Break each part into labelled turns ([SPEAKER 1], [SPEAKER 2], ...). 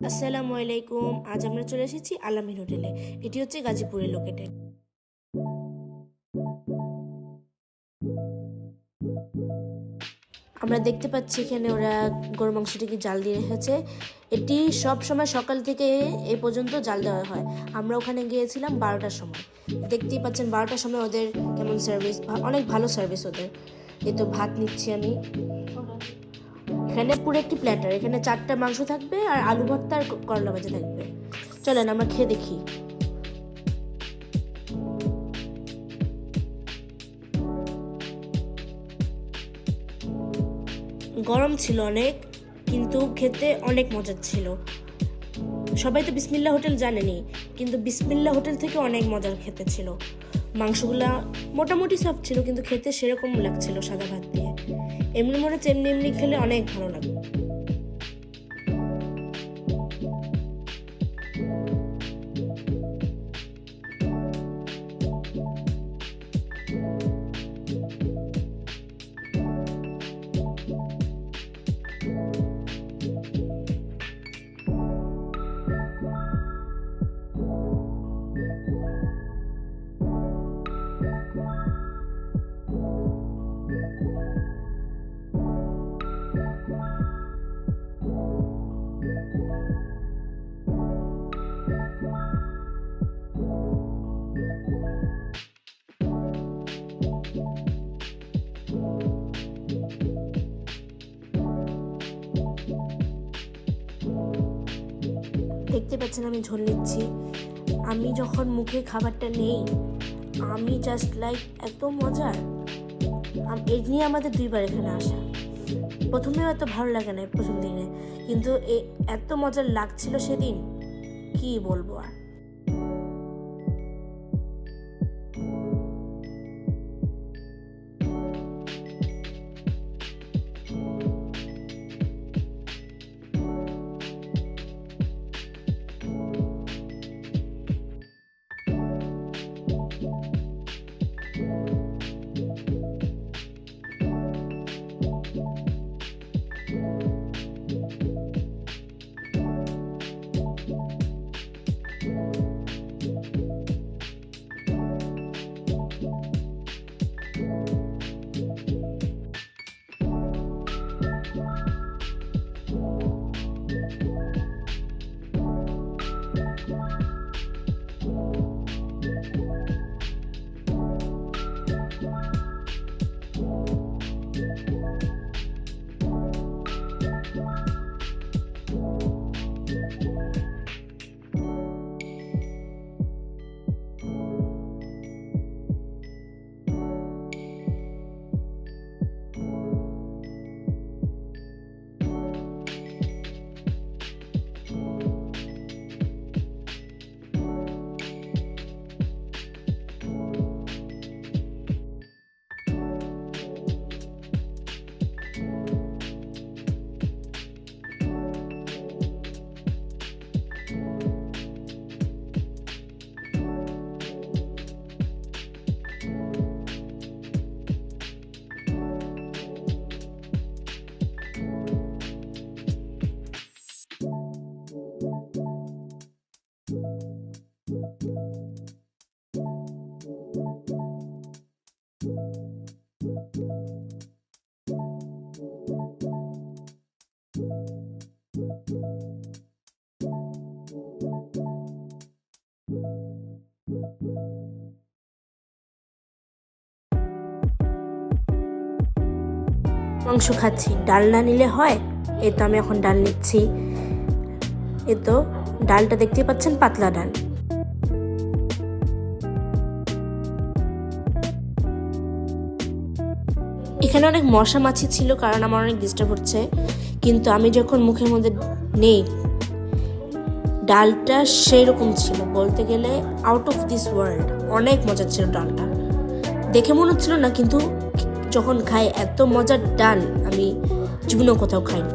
[SPEAKER 1] আসসালামু আলাইকুম। আজ আমরা চলে এসেছি আলামিন হোটেলে। এটি হচ্ছে গাজীপুরে লোকেটেড। আমরা দেখতে পাচ্ছি এখানে ওরা গরু মাংসটিকে জাল দিয়ে রেখেছে। এটি সব সময় সকাল থেকে এই পর্যন্ত জাল দেওয়া হয়। আমরা ওখানে গিয়েছিলাম 12টার সময়। দেখতেই পাচ্ছেন 12টার সময় ওদের কেমন সার্ভিস, অনেক ভালো সার্ভিস ওদের। এই তো ভাত নিচ্ছি আমি। এখানে পুরো একটি প্ল্যাটার, এখানে 4টা মাংস থাকবে আর আলু ভর্তা আর করলা ভাজা থাকবে। চলেন আমরা খেয়ে দেখি। গরম ছিল অনেক, কিন্তু খেতে অনেক মজার ছিল। সবাই তো বিসমিল্লা হোটেল জানেনি, কিন্তু বিসমিল্লা হোটেল থেকে অনেক মজার খেতে ছিল। মাংসগুলা মোটামুটি সফট ছিল, কিন্তু খেতে সেরকম লাগছিল সাদা ভাত দিয়ে। এমনি মনে হচ্ছে এমনি এমনি খেলে অনেক ভালো লাগে। দেখতে পাচ্ছেন আমি ঝোল নিচ্ছি। আমি যখন মুখে খাবারটা নেই, আমি জাস্ট লাইক এত মজার। এই নিয়ে আমাদের 2বার এখানে আসা। প্রথমে এত ভালো লাগে না প্রথম দিনে, কিন্তু এত মজার লাগছিল সেদিন, কি বলবো আর। মাংস খাচ্ছি, ডাল না নিলে হয়? এই তো আমি এখন ডাল নিচ্ছি। এই তো ডালটা দেখতে পাচ্ছেন, পাতলা ডাল। এখানে অনেক মশা মাছি ছিল, কারণ আমার অনেক ডিস্টার্ব হচ্ছে। কিন্তু আমি যখন মুখের মধ্যে নেই, ডালটা সেই রকম ছিল, বলতে গেলে আউট অফ দিস ওয়ার্ল্ড। অনেক মজার ছিল ডালটা, দেখে মনে হচ্ছিল না, কিন্তু যখন খাই এত মজার ডাল আমি জীবনেও কোথাও খাইনি।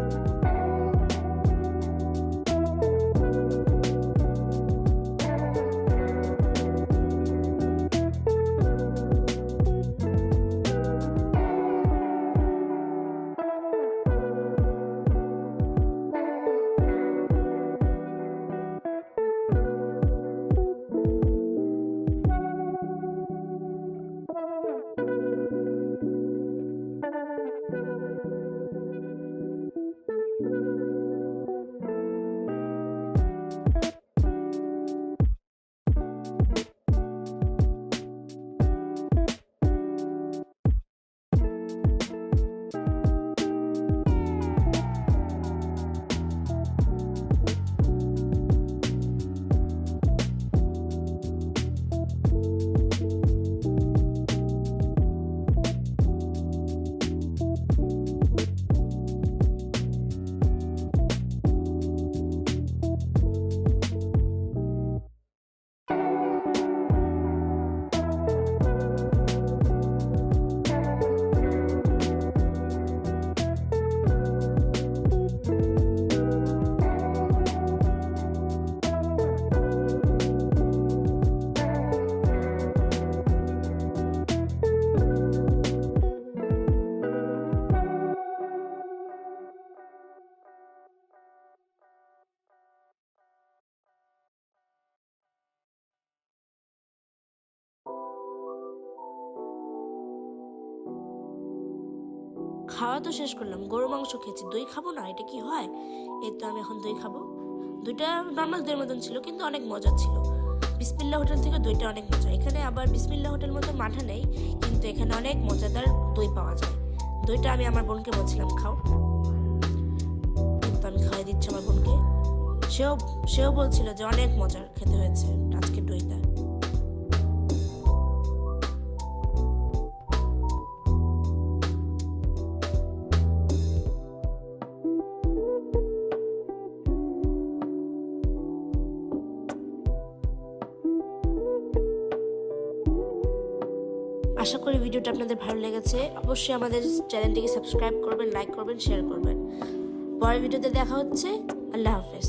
[SPEAKER 1] খাওয়া তো শেষ করলাম, গরু মাংস খেয়েছি, দই খাবো না? এটা কি হয়? এই তো আমি এখন দই খাবো। দইটা নর্মাল দইয়ের মতন ছিল কিন্তু অনেক মজা ছিল। বিসমিল্লাহ হোটেল থেকে দইটা অনেক মজা। এখানে আবার বিসমিল্লাহ হোটেল মতো মাঠা নেই, কিন্তু এখানে অনেক মজাদার দই পাওয়া যায়। দইটা আমি আমার বোনকে বলছিলাম খাও, কিন্তু আমি খাওয়াই দিচ্ছি আমার বোনকে। সেও বলছিল যে অনেক মজার খেতে হয়েছে আজকের দইটা। আশা করি ভিডিওটা আপনাদের ভালো লেগেছে। অবশ্যই আমাদের চ্যানেলটিকে সাবস্ক্রাইব করবেন, লাইক করবেন, শেয়ার করবেন। পরের ভিডিওতে দেখা হচ্ছে। আল্লাহ হাফেজ।